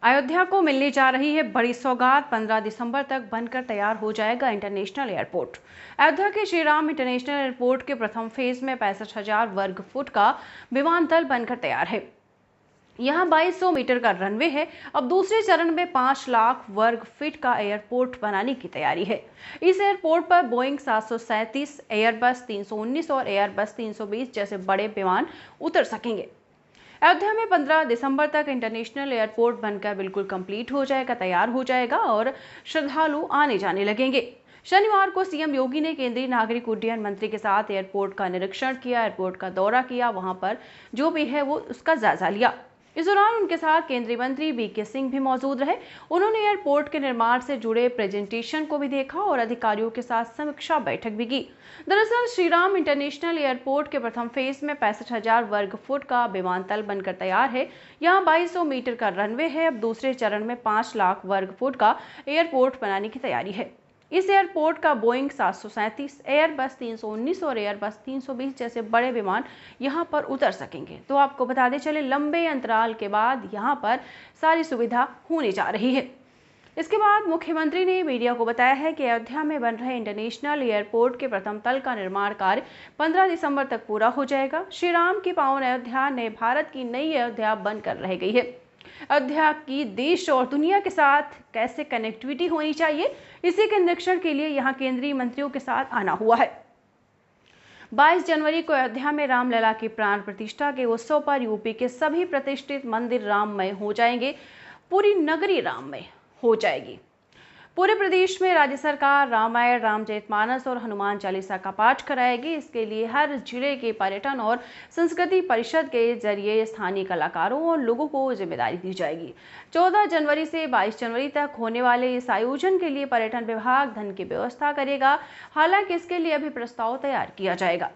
अयोध्या को मिलने जा रही है बड़ी सौगात। 15 दिसंबर तक बनकर तैयार हो जाएगा इंटरनेशनल एयरपोर्ट। अयोध्या के श्री राम इंटरनेशनल एयरपोर्ट के प्रथम फेज में 65,000 वर्ग फुट का विमानतल बनकर तैयार है। यहाँ 2200 मीटर का रनवे है। अब दूसरे चरण में 5 लाख वर्ग फीट का एयरपोर्ट बनाने की तैयारी है। इस एयरपोर्ट पर बोइंग 737, एयरबस 319 और एयरबस 320 जैसे बड़े विमान उतर सकेंगे। अयोध्या में 15 दिसंबर तक इंटरनेशनल एयरपोर्ट बनकर बिल्कुल कंप्लीट हो जाएगा, तैयार हो जाएगा और श्रद्धालु आने जाने लगेंगे। शनिवार को सीएम योगी ने केंद्रीय नागरिक उड्डयन मंत्री के साथ एयरपोर्ट का निरीक्षण किया, एयरपोर्ट का दौरा किया, वहां पर जो भी है वो उसका जायजा लिया। इस दौरान उनके साथ केंद्रीय मंत्री वीके सिंह भी मौजूद रहे। उन्होंने एयरपोर्ट के निर्माण से जुड़े प्रेजेंटेशन को भी देखा और अधिकारियों के साथ समीक्षा बैठक भी की। दरअसल श्री राम इंटरनेशनल एयरपोर्ट के प्रथम फेज में 65,000 वर्ग फुट का विमानतल बनकर तैयार है। यहाँ 2200 मीटर का रनवे है। अब दूसरे चरण में 5 लाख वर्ग फुट का एयरपोर्ट बनाने की तैयारी है। इस एयरपोर्ट का बोइंग 737, एयरबस 319 और एयरबस 320 जैसे बड़े विमान यहां पर उतर सकेंगे। तो आपको बताते चले, लंबे अंतराल के बाद यहां पर सारी सुविधा होने जा रही है। इसके बाद मुख्यमंत्री ने मीडिया को बताया है कि अयोध्या में बन रहे इंटरनेशनल एयरपोर्ट के प्रथम तल का निर्माण कार्य 15 दिसंबर तक पूरा हो जाएगा। श्री राम की पावन अयोध्या नए भारत की नई अयोध्या बनकर रह गई है। अयोध्या की देश और दुनिया के साथ कैसे कनेक्टिविटी होनी चाहिए, इसी के निरीक्षण के लिए यहाँ केंद्रीय मंत्रियों के साथ आना हुआ है। 22 जनवरी को अयोध्या में रामलला की प्राण प्रतिष्ठा के उत्सव पर यूपी के सभी प्रतिष्ठित मंदिर राममय हो जाएंगे। पूरी नगरी राममय हो जाएगी। पूरे प्रदेश में राज्य सरकार रामायण, रामचरितमानस और हनुमान चालीसा का पाठ कराएगी। इसके लिए हर जिले के पर्यटन और संस्कृति परिषद के जरिए स्थानीय कलाकारों और लोगों को जिम्मेदारी दी जाएगी। 14 जनवरी से 22 जनवरी तक होने वाले इस आयोजन के लिए पर्यटन विभाग धन की व्यवस्था करेगा। हालांकि इसके लिए अभी प्रस्ताव तैयार किया जाएगा।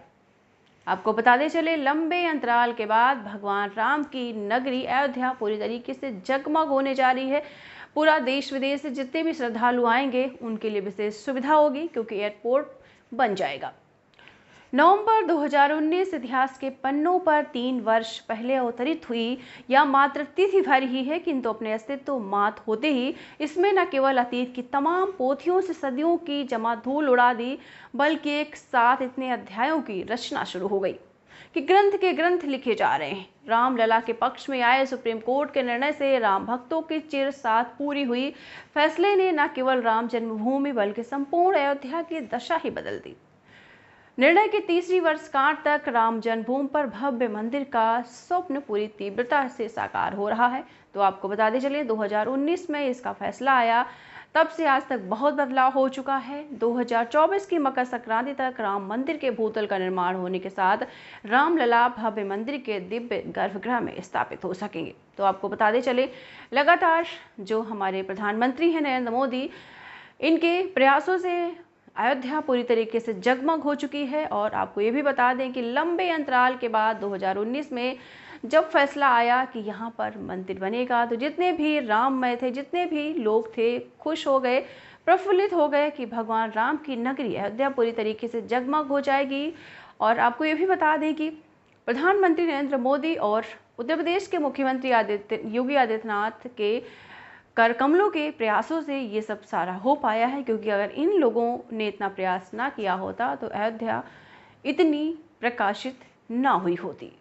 आपको बताते चले, लंबे अंतराल के बाद भगवान राम की नगरी अयोध्या पूरी तरीके से जगमग होने जा रही है। पूरा देश विदेश से जितने भी श्रद्धालु आएंगे उनके लिए विशेष सुविधा होगी, क्योंकि एयरपोर्ट बन जाएगा। नवंबर 2019 इतिहास के पन्नों पर 3 वर्ष पहले अवतरित हुई या मात्र तिथि भर ही है, किंतु अपने अस्तित्व मात होते ही इसमें न केवल अतीत की तमाम पोथियों से सदियों की जमा धूल उड़ा दी, बल्कि एक साथ इतने अध्यायों की रचना शुरू हो गई कि ग्रंथ के ग्रंथ लिखे जा रहे हैं। रामलला के पक्ष में आए सुप्रीम कोर्ट के निर्णय से राम भक्तों की चिर साथ पूरी हुई। फैसले ने न केवल राम जन्मभूमि बल्कि संपूर्ण अयोध्या की दशा ही बदल दी। निर्णय की तीसरी वर्षगांठ तक राम जन्मभूमि पर भव्य मंदिर का स्वप्न पूरी तीव्रता से साकार हो रहा है। तो आपको बताते चलिए, 2019 में इसका फैसला आया, तब से आज तक बहुत बदलाव हो चुका है। 2024 की मकर संक्रांति तक राम मंदिर के भूतल का निर्माण होने के साथ रामलला भव्य मंदिर के दिव्य गर्भगृह में स्थापित हो सकेंगे। तो आपको बताते चले, लगातार जो हमारे प्रधानमंत्री हैं नरेंद्र मोदी, इनके प्रयासों से अयोध्या पूरी तरीके से जगमग हो चुकी है। और आपको ये भी बता दें कि लंबे अंतराल के बाद 2019 में जब फैसला आया कि यहाँ पर मंदिर बनेगा, तो जितने भी राममय थे, जितने भी लोग थे, खुश हो गए, प्रफुल्लित हो गए कि भगवान राम की नगरी अयोध्या पूरी तरीके से जगमग हो जाएगी। और आपको ये भी बता दें कि प्रधानमंत्री नरेंद्र मोदी और उत्तर प्रदेश के मुख्यमंत्री योगी आदित्यनाथ के कर कमलों के प्रयासों से ये सब सारा हो पाया है, क्योंकि अगर इन लोगों ने इतना प्रयास ना किया होता तो अयोध्या इतनी प्रकाशित ना हुई होती।